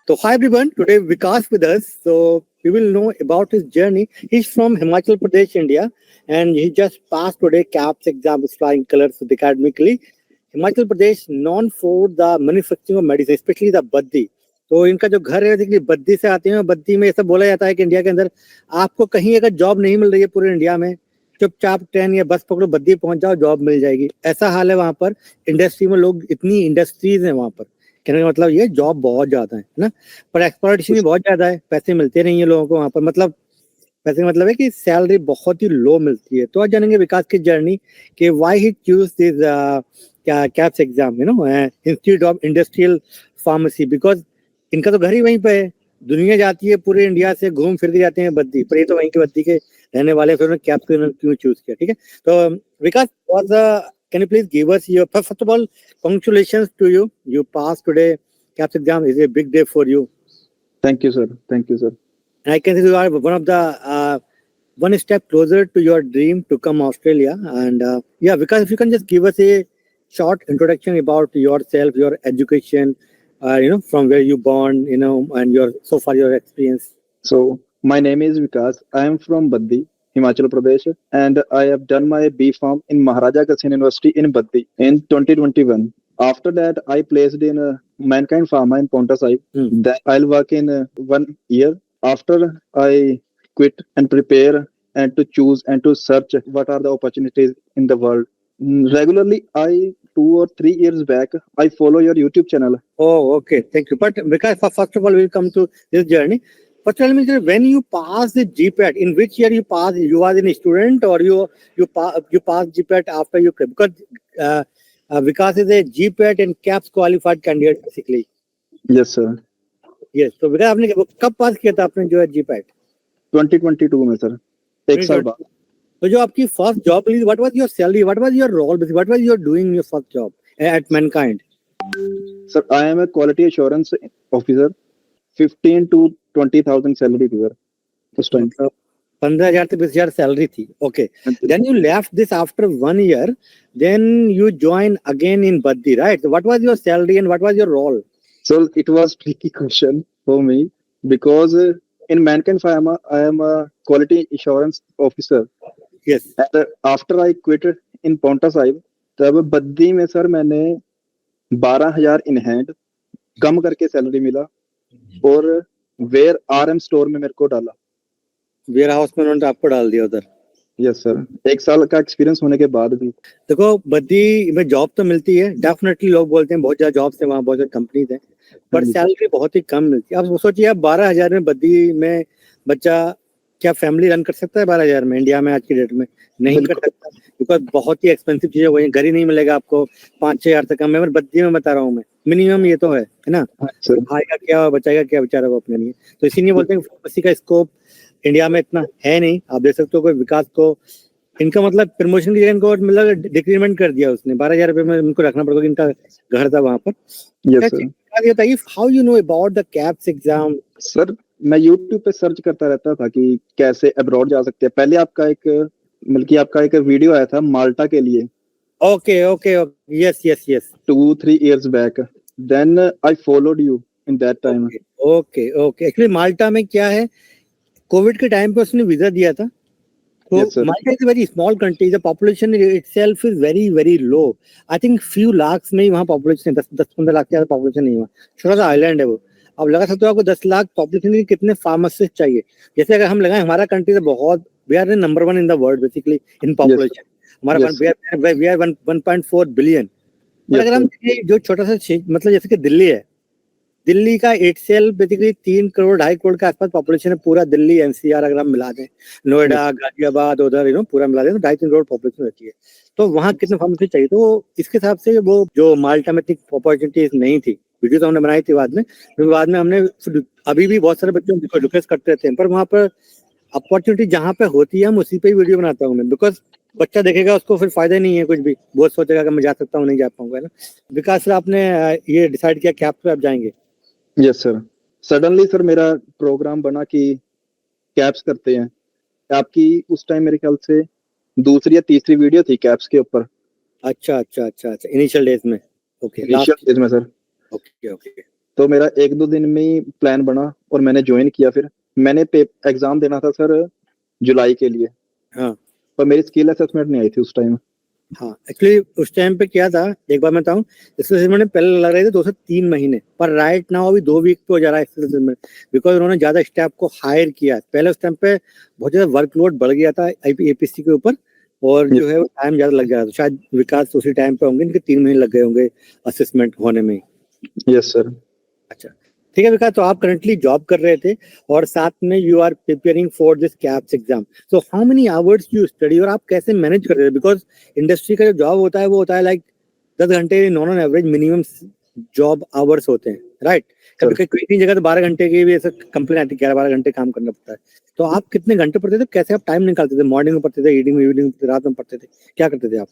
So hi everyone, today Vikas with us. So we will know about his journey. He's from Himachal Pradesh, India, and he just passed today CAPS exam with flying colors academically. Himachal Pradesh known for the manufacturing of medicine, especially the Baddi. तो इनका जो घर है basically Baddi से आते हैं। बद्दी में ऐसा बोला जाता है कि इंडिया के अंदर आपको कहीं अगर जॉब नहीं मिल रही है पूरे इंडिया में, चुपचाप ट्रेन या बस पकड़ो, बद्दी पहुंच जाओ, जॉब मिल जाएगी। ऐसा हाल है वहां पर। इंडस्ट्री में लोग, इतनी इंडस्ट्रीज है वहां पर, कहने का मतलब ये जॉब बहुत ज्यादा है ना, पर एक्सप्लॉयटेशन भी बहुत ज्यादा है। पैसे मिलते नहीं है लोगों को वहां पर। मतलब पैसे का मतलब है कि सैलरी बहुत ही लो मिलती है। तो आज जानेंगे विकास की जर्नी कि व्हाई ही चूज दिस क्या caps exam, institute of industrial pharmacy, because इनका तो घर ही वहीं पे है। दुनिया जाती है पूरे इंडिया से, घूम फिर के जाते हैं बद्दी, पर ये तो वहीं के बद्दी के रहने वाले, फिर उन्होंने कैप्स क्यों चूज किया। ठीक है, तो विकास, can you please give us your, first of all, congratulations to you. You passed today. CAPS exam is a big day for you. Thank you, sir. Thank you, sir. And I can see you are one of the one step closer to your dream to come Australia. And yeah, Vikas, if you can just give us a short introduction about yourself, your education, from where you born, and so far your experience. So my name is Vikas. I am from Baddi, Himachal Pradesh, and I have done my B Pharm in Maharaja Agrawal University in Baddi in 2021. After that, I placed in Mankind Pharma in Paonta Sahib. Then I'll work in 1 year. After I quit and prepare and to choose and to search what are the opportunities in the world. Regularly, 2 or 3 years back, I follow your YouTube channel. Oh, okay. Thank you. But Vikas, first of all, we'll come to this journey. First, tell me, when you passed the GPAT, in which year you passed? You was a student, or you passed GPAT after you quit? Because Vikas is a GPAT and CAPS qualified candidate basically. Yes, sir. Yes. So Vikas, आपने कब पास किया था आपने जो है GPAT? 2022 में sir, 1 साल बाद। तो जो आपकी फर्स्ट जॉब मिली, what was your salary? What was your role? What was you doing in your first job at Mankind? Sir, I am a quality assurance officer. 15 to 20,000 salary थी sir उस time. 15,000 से 20,000 salary थी। Okay, then you left this after 1 year, then you join again in Baddi, right? What was your salary and what was your role? So it was tricky question for me because in Mankind Pharma I am a quality assurance officer. Yes. And after I quit in Paonta Sahib, तब बद्दी में sir मैंने 12,000 in hand कम करके salary मिला और where RM store में मेरे को डाला। वेयर हाउस में उन्होंने आपको डाल दिया उधर। यस सर, 1 साल का एक्सपीरियंस होने के बाद भी। देखो, बद्दी में जॉब तो मिलती है डेफिनेटली, लोग बोलते हैं बहुत ज्यादा जॉब्स है वहाँ, बहुत ज्यादा कंपनीज है, पर सैलरी बहुत ही कम मिलती है। अब सोचिए, आप 12,000 में बद्दी में बच्चा क्या फैमिली रन कर सकता है? 12,000 में इंडिया में आज की डेट में नहीं कर सकता, बिकॉज बहुत ही एक्सपेंसिव चीजें वही, घर ही नहीं मिलेगा आपको 5-6 हज़ार तक। मैं बद्दी में बता रहा हूँ, मैं मिनिमम ये तो है ना। खाएगा क्या, बचाएगा क्या बेचारा वो अपने लिए? तो इसीलिए बोलते हैं फार्मेसी का स्कोप इंडिया में इतना है नहीं। आप देख सकते हो कोई विकास को, इनका मतलब प्रमोशन की जगह इनको मतलब डिक्रीमेंट कर दिया उसने। 12,000 रुपए में इनको रखना पड़ेगा, इनका घर था वहां पर। Yes sir. How you know about the caps exam? Sir, मैं YouTube पे सर्च करता रहता था कि कैसे अब्रॉड जा सकते हैं। पहले आपका एक वीडियो आया था माल्टा के लिए। Okay okay, yes yes yes, 2-3 years back. Then I followed you in that time. Okay okay. Actually Malta में क्या है, कोविड के टाइम पे उसने वीजा दिया था। तो Malta is very small country, the population itself is very very low. I think few lakhs में ही वहाँ पॉपुलेशन है, 10-15 लाख की पॉपुलेशन नहीं है वहाँ। छोटा सा आइलैंड है वो। अब लगा सकते हो आपको 10 लाख पॉपुलेशन के कितने फार्मासिस्ट चाहिए। जैसे अगर हम लगाएं, हमारा कंट्री तो बहुत, we are number 1 in the world basically in population. हमारा वी आर 1.4 बिलियन। पर अगर हम जो छोटा सा मतलब जैसे कि दिल्ली है, दिल्ली का इटसेल्फ बेसिकली 3 करोड़ 2.5 करोड़ के आसपास पॉपुलेशन है। पूरा दिल्ली NCR अगर हम मिला दें, नोएडा गाजियाबाद उधर पूरा मिला दें, तो 2.5-3 करोड़ पॉपुलेशन रहती है। तो वहाँ कितने फार्मेसिस्ट चाहिए? तो इसके हिसाब से वो जो माल्टा में इतनी अपॉर्चुनिटीज नहीं थी। वीडियो तो हमने बनाई थी बाद में हमने अभी भी बहुत सारे बच्चों को रिक्वेस्ट करते रहते हैं, पर वहाँ पर अपॉर्चुनिटी जहाँ पे होती है हम उसी पे ही वीडियो बनाता हूँ मैं, बिकॉज बच्चा देखेगा उसको फिर फायदा नहीं है कुछ भी, बहुत सोचेगा कि मैं जा सकता हूँ, नहीं जा पाऊंगा ना। विकास सर, आपने ये डिसाइड किया कैप्स पे आप जाएंगे? यस सर, सडनली सर मेरा प्रोग्राम बना कि कैप्स करते हैं। आपकी उस टाइम मेरे ख्याल से 2री या 3री वीडियो थी कैप्स के ऊपर। अच्छा, इनिशियल डेज में। ओके, इनिशियल डेज में सर। Okay okay. तो मेरा 1-2 दिन में ही प्लान बना और मैंने ज्वाइन किया। फिर मैंने एग्जाम देना था सर जुलाई के लिए, हाँ पर मेरी स्किल असेसमेंट नहीं आई थी उस टाइम। हाँ, एक्चुअली उस टाइम पे क्या था, एक बार मैं बताऊं, इसमें पहले लग रहे थे 2 से 3 महीने, पर राइट नाउ अभी 2 वीक पे हो जा रहा है, बिकॉज उन्होंने ज्यादा स्टाफ को हायर किया। पहले उस टाइम पे बहुत ज्यादा वर्कलोड बढ़ गया था एपीएससी के ऊपर, और जो है वो टाइम ज्यादा लग गया था। शायद विकास उसी टाइम पे होंगे, इनके 3 महीने लग गए होंगे असेसमेंट होने में। Yes sir. अच्छा, ठीक है विकास, तो आप करंटली जॉब कर रहे थे और साथ में you are preparing for this KAPS exam. So how many hours you study, और आप कैसे मैनेज कर रहे हैं? बिकॉज इंडस्ट्री का जो जॉब होता है वो होता है लाइक 10 घंटे non on average minimum job hours होते हैं, राइट? कभी कभी कई जगह तो 12 घंटे की भी ऐसा कंप्लेन आती है, 11-12 घंटे काम करना पड़ता है। तो आप कितने घंटे पढ़ते थे, कैसे आप टाइम निकालते थे? मॉर्निंग में पढ़ते थे, इवनिंग में, रात में पढ़ते थे, क्या करते थे आप?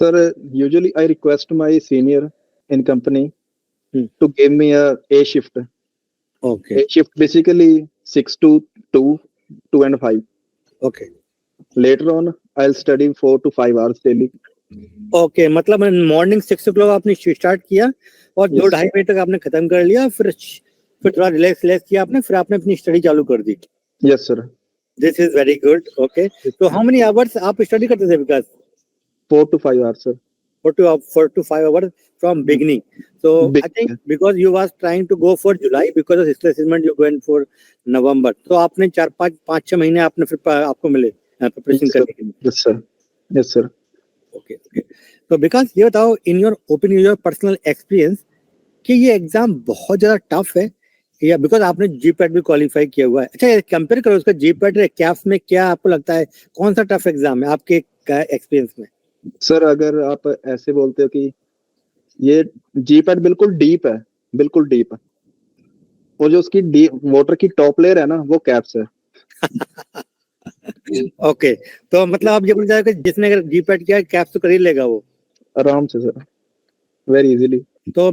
Sir, usually I request my senior in company Hmm. to give me a shift. Okay A shift basically 6 to 2, 2 and 5. Okay Later on, I'll study 4 to 5 hours daily. Okay, मतलब मॉर्निंग 6 o'clock आपने start किया और Yes. 2-2:30 बजे तक आपने खत्म कर लिया, फिर थोड़ा रिलैक्स किया आपने, फिर आपने अपनी स्टडी चालू कर दी। Yes, sir. This is very good. Okay, तो हाउ मेनी आवर्स आप स्टडी करते थे विकास? 4 to 5 hours, sir. 4 to 5 hours from beginning. So I think because you was trying to go for July, because of history assessment you went for November. तो आपने 4-5-6 महीने आपने फिर आपको मिले प्रिपरेशन Yes, sir. करने के लिए। Yes, sir. Yes, sir. Okay okay, तो विकास ये बताओ, in your opinion, your personal experience, कि ये एग्जाम बहुत ज्यादा टफ है, या बिकॉज आपने जीपैट भी क्वालिफाई किया हुआ है? अच्छा, कंपेयर करो उसका जीपैट और कैफ में, क्या आपको लगता है कौन सा टफ एग्जाम है आपके एक्सपीरियंस में? सर अगर आप ऐसे बोलते हो कि ये जीपैट बिल्कुल डीप है, बिल्कुल डीप है, और जो उसकी डीप वाटर की टॉप लेयर है ना, वो कैप्स है। ओके, तो मतलब आप ये बोल जाए कि जिसने अगर जीपैट किया कैप्स तो कर ही लेगा वो आराम से सर, वेरी इजीली। तो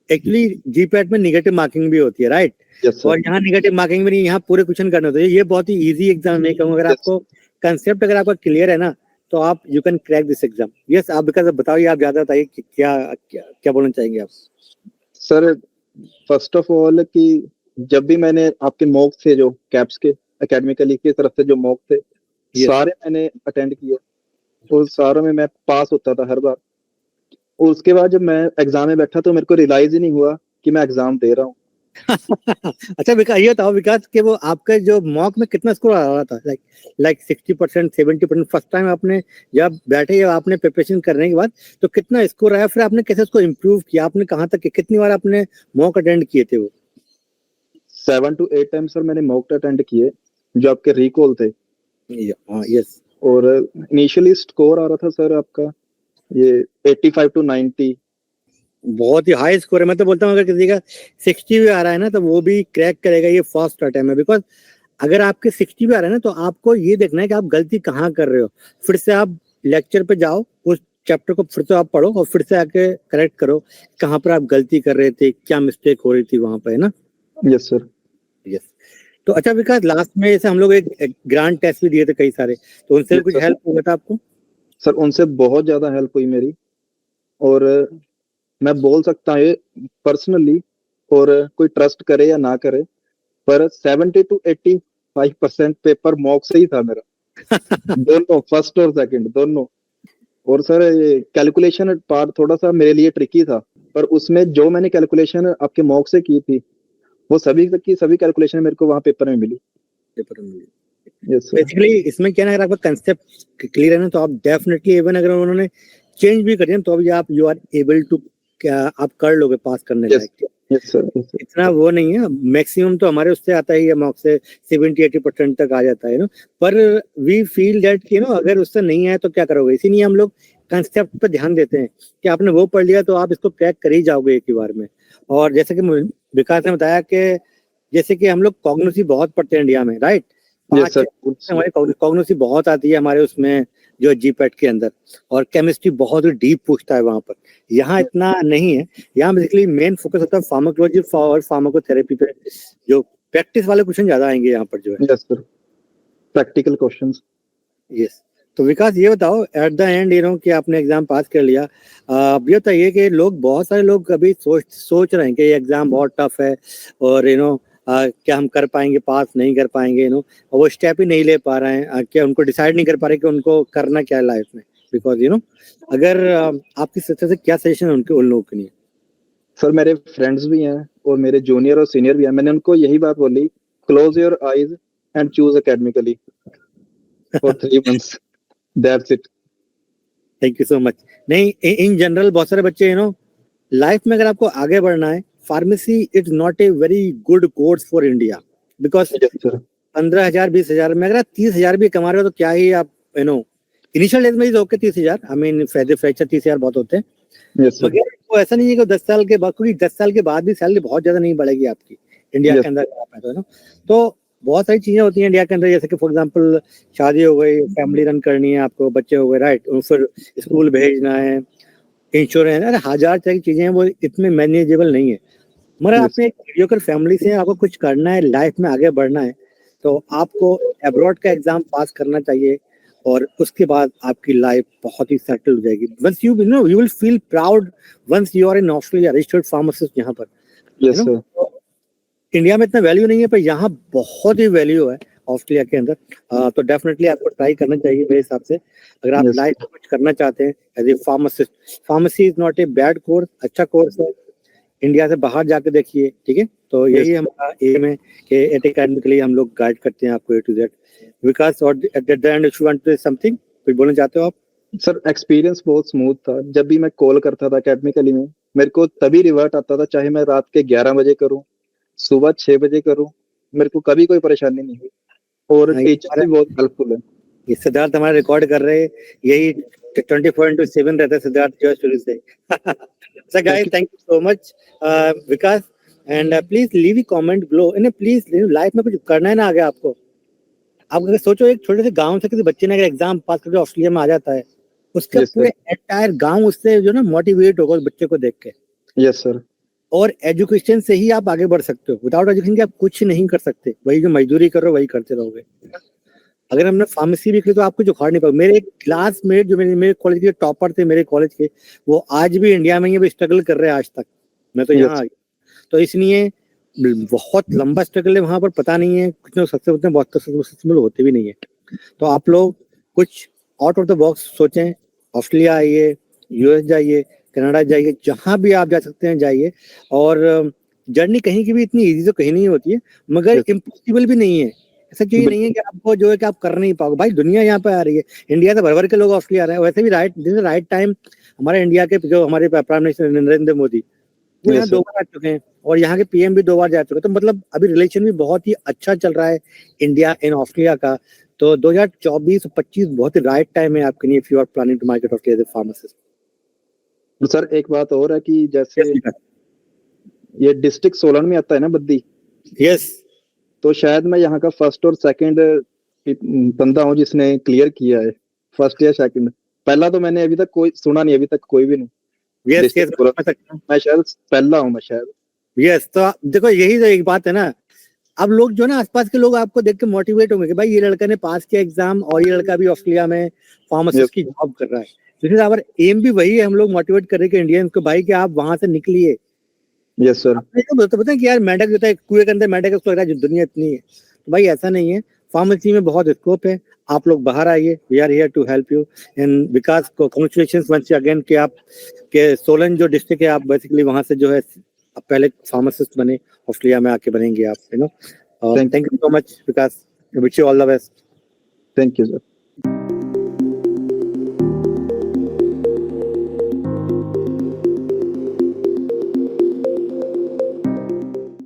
एक्चुअली जीपैट में नेगेटिव मार्किंग भी होती है, राइट? यस और सर। यहाँ नेगेटिव मार्किंग भी नहीं, यहाँ पूरे क्वेश्चन करने होते हैं। ये बहुत ही इजी एग्जाम है, कहूँ अगर आपको कंसेप्ट अगर आपका क्लियर है ना, तो आप you can crack this exam. Yes, आप बिकॉज बताइए, आप ज्यादा बताइए कि क्या क्या क्या बोलना चाहेंगे आप? सर फर्स्ट ऑफ ऑल कि जब भी मैंने आपके मॉक थे जो कैप्स के एकेडमिकली की तरफ से जो मॉक थे, सारे मैंने अटेंड किए और सारों में मैं पास होता था हर बार। और उसके बाद जब मैं एग्जाम में बैठा तो मेरे को रियलाइज ही नहीं हुआ कि मैं एग्जाम दे रहा हूँ। अच्छा विकास, ये बताओ विकास कि वो आपका जो मॉक में कितना स्कोर आ रहा था? लाइक 60%, 70%? फर्स्ट टाइम आपने जब बैठे या आपने प्रिपरेशन करने के बाद तो कितना स्कोर आया, फिर आपने कैसे उसको इम्प्रूव किया? आपने कहाँ तक, कितनी बार आपने मॉक अटेंड किए थे? वो 7 to 8 टाइम सर मैंने मॉक अटेंड किए जो आपके रिकॉल थे। यस, और इनिशियली स्कोर आ रहा था सर आपका ये 85 to 90। बहुत ही हाई स्कोर है। मैं तो बोलता हूँ अगर किसी का 60 भी आ रहा है ना, तो वो भी क्रैक करेगा, ये फर्स्ट अटेम्प्ट है। बिकॉज अगर आपके 60 भी आ रहा है ना, तो आपको ये देखना है कि आप गलती कहाँ कर रहे हो। फिर से आप लेक्चर पे जाओ, उस चैप्टर को फिर से आप पढ़ो और फिर से आके करेक्ट करो कहाँ पर आप गलती कर रहे थे, क्या मिस्टेक हो रही थी वहां पे, है ना? Yes sir. यस। तो अच्छा विकास, लास्ट में जैसे हम लोग एक ग्रांड टेस्ट भी दिए थे कई सारे, तो उनसे भी कुछ हेल्प हुआ था आपको? सर उनसे बहुत ज्यादा हेल्प हुई मेरी, और मैं बोल सकता हूँ पर्सनली, और कोई ट्रस्ट करे या ना करे, पर 70 to 85% पेपर मॉक से ही था मेरा। दोनों, फर्स्ट और सेकंड दोनों। और सर ये कैलकुलेशन पार्ट थोड़ा सा मेरे लिए ट्रिकी था, पर उसमें जो मैंने कैलकुलेशन आपके मॉक से की थी वो सभी की सभी कैलकुलेशन मेरे को वहाँ पेपर में मिली। Yes sir. बेसिकली इसमें क्या है, अगर आपका कंसेप्ट क्लियर है ना, तो आप डेफिनेटली, इवन अगर उन्होंने चेंज भी कर दिया तो भी आप यू आर एबल टू, क्या आप कर लोगे पास करने लायक। Yes sir. इतना वो नहीं है, मैक्सिमम तो हमारे उससे आता ही है, मॉक से 70-80% तक आ जाता है ना। पर वी फील दैट अगर उससे नहीं आया तो क्या करोगे, इसीलिए हम लोग कंसेप्ट पर ध्यान देते हैं कि आपने वो पढ़ लिया तो आप इसको क्रैक कर ही जाओगे एक ही बार में। और जैसे कि विकास ने बताया कि जैसे कि हम लोग कॉग्निटिव बहुत पढ़ते हैं इंडिया में, राइट? Yes sir. हमारे कॉग्निटिव बहुत आती है हमारे उसमें जो जीपैट के अंदर, और केमिस्ट्री बहुत ही डीप पूछता है वहां पर। यहाँ इतना नहीं है, यहाँ बेसिकली मेन फोकस होता है फार्माकोलॉजी और फार्माकोथेरेपी पे, जो प्रैक्टिस वाले क्वेश्चन ज्यादा आएंगे यहाँ पर जो है। Yes sir, practical questions. Yes, तो विकास ये बताओ एट द एंड कि आपने एग्जाम पास कर लिया, अब ये बताइए कि बहुत सारे लोग अभी सोच रहे हैं कि ये एग्जाम बहुत टफ है और क्या हम कर पाएंगे, पास नहीं कर पाएंगे, वो स्टेप ही नहीं ले पा रहे हैं, क्या उनको डिसाइड नहीं कर पा रहे कि उनको करना क्या है लाइफ में, बिकॉज अगर आपकी तरफ से क्या सजेशन है उन लोगों के लिए? सर मेरे फ्रेंड्स भी हैं और मेरे जूनियर और सीनियर भी हैं, मैंने उनको यही बात बोली, close your eyes and choose academically for 3 months, that's it. Thank you so much. नहीं, इन जनरल बहुत सारे बच्चे लाइफ में अगर आपको आगे बढ़ना है, pharmacy is not a very good course for India, because 15,000 20,000 में अगर आप 30,000 भी कमा रहे हो तो क्या ही आप इनिशियल डेज में ही ओके 30,000, आई मीन फ्रेशर 30,000 बहुत होते हैं, मगर वो ऐसा नहीं है कि 10 साल के बाद, क्योंकि 10 साल के बाद भी सैलरी बहुत ज्यादा नहीं बढ़ेगी आपकी इंडिया के अंदर तो बहुत सारी चीजें होती हैं इंडिया के अंदर, जैसे कि फॉर एग्जांपल शादी हो गई, फैमिली रन करनी है आपको, बच्चे हो गए, राइट, फिर स्कूल भेजना है, इंश्योरेंस, अरे हजार तरह की चीजें हैं, वो इतने मैनेजेबल नहीं है। मगर आपने मीडियोकर फैमिली से आपको कुछ करना है, लाइफ में आगे बढ़ना है, तो आपको अब्रॉड का एग्जाम पास करना चाहिए और उसके बाद आपकी लाइफ बहुत ही सेटल हो जाएगी। Once you will feel proud once you are in Australia registered pharmacist यहाँ पर। इंडिया में इतना वैल्यू नहीं है, पर यहाँ बहुत ही वैल्यू है ऑस्ट्रेलिया के अंदर, तो डेफिनेटली आपको ट्राई करना चाहिए मेरे हिसाब से, अगर आप लाइफ में कुछ करना चाहते हैं as a pharmacist. Pharmacy is not a bad course, अच्छा कोर्स है, इंडिया से बाहर जाके देखिए, ठीक है। तो यही हमारा एम है कि एट एकेडमिकली हम लोग गाइड करते हैं आपको A to Z। विकास, और at the end if you want to say something, कुछ बोलना चाहते हो आप? सर एक्सपीरियंस बहुत स्मूथ था, जब भी मैं कॉल करता था एकेडमिकली में मेरे को तभी रिवर्ट आता था, चाहे मैं रात के 11 बजे करूं, सुबह 6 बजे करूं, मेरे को कभी कोई परेशानी नहीं हुई और टीचर भी बहुत हेल्पफुल है। ये सिद्धार्थ हमारा रिकॉर्ड कर रहे हैं, यही 24/7 रहता है सिद्धार्थ जो शुरू से। So guys, thank you so much Vikas, and please leave A comment below, and please life में कुछ करना है ना आगे आपको। आप अगर सोचो एक छोटे से गांव से किसी बच्चे ने अगर एग्जाम पास करके ऑस्ट्रेलिया में आ जाता है, उसका पूरे एंटायर गांव उससे मोटिवेट होगा उस बच्चे को देख के। Yes sir. और एजुकेशन से ही आप आगे बढ़ सकते हो, विदाउट एजुकेशन के आप कुछ नहीं कर सकते, वही जो मजदूरी करो वही करते रहोगे। अगर हमने फार्मेसी भी की तो आप कुछ उखाड़ नहीं पाओगे। मेरे क्लासमेट जो मेरे कॉलेज के टॉपर थे मेरे कॉलेज के, वो आज भी इंडिया में ही स्ट्रगल कर रहे हैं आज तक, मैं तो यहाँ आ गया। तो इसलिए बहुत लंबा स्ट्रगल है वहां पर, पता नहीं है कुछ लोग सक्सेस होते हैं, बहुत सक्सेसफुल होते भी नहीं है। तो आप लोग कुछ आउट ऑफ द बॉक्स सोचें, ऑस्ट्रेलिया आइए, US जाइए, कनाडा जाइए, जहां भी आप जा सकते हैं जाइए। और जर्नी कहीं की भी इतनी इजी तो कहीं नहीं होती है, मगर इम्पॉसिबल भी नहीं है, ऐसा चीज नहीं है कि आपको जो है कि आप कर नहीं पाओगे। भाई दुनिया यहाँ पे आ रही है, इंडिया से भर भर के लोग ऑस्ट्रेलिया आ रहे हैं, वैसे भी राइट टाइम हमारे इंडिया के जो हमारे प्राइम मिनिस्टर नरेंद्र मोदी, वो यहाँ 2 बार आ चुके हैं और यहाँ के PM भी 2 बार जा चुके हैं। तो मतलब अभी रिलेशन भी बहुत ही अच्छा चल रहा है इंडिया एंड ऑस्ट्रेलिया का। तो 2024-25 बहुत ही राइट टाइम है आपके लिए, if you are planning to migrate Australia as a pharmacist. Sir एक बात और है कि जैसे ये डिस्ट्रिक्ट सोलन में आता है ना बद्दी, यस, तो शायद मैं यहाँ का फर्स्ट और सेकंड बंदा हूँ जिसने क्लियर किया है, फर्स्ट या सेकंड। पहला तो मैंने अभी तक कोई सुना नहीं, अभी तक कोई भी नहीं। यस, मैं शायद पहला हूँ, मैं शायद। यस, तो देखो यही तो एक बात है ना, अब लोग जो ना आसपास के लोग आपको देख के मोटिवेट होंगे कि भाई ये लड़का ने पास किया एग्जाम और ये लड़का भी ऑस्ट्रेलिया में फार्मासिस्ट की जॉब कर रहा है। तो हमारा एम भी वही है, हम लोग मोटिवेट कर रहे हैं इंडियंस को, भाई कि आप वहां से निकलिए। Yes sir. तो पता है कि यार मेंढक जो है कुएं के अंदर मेंढक उसको लग रहा है दुनिया इतनी है, तो भाई ऐसा नहीं है, फार्मेसी में बहुत स्कोप है, आप लोग बाहर आइए, we are here to help you. And Vikas को कांग्रेचुलेशंस वंस अगेन कि आप के सोलन जो डिस्ट्रिक्ट है, आप बेसिकली वहां से जो है आप पहले फार्मासिस्ट बने, ऑस्ट्रेलिया में आके बनेंगे आप, thank you so much Vikas, wish you all the best. Thank you sir.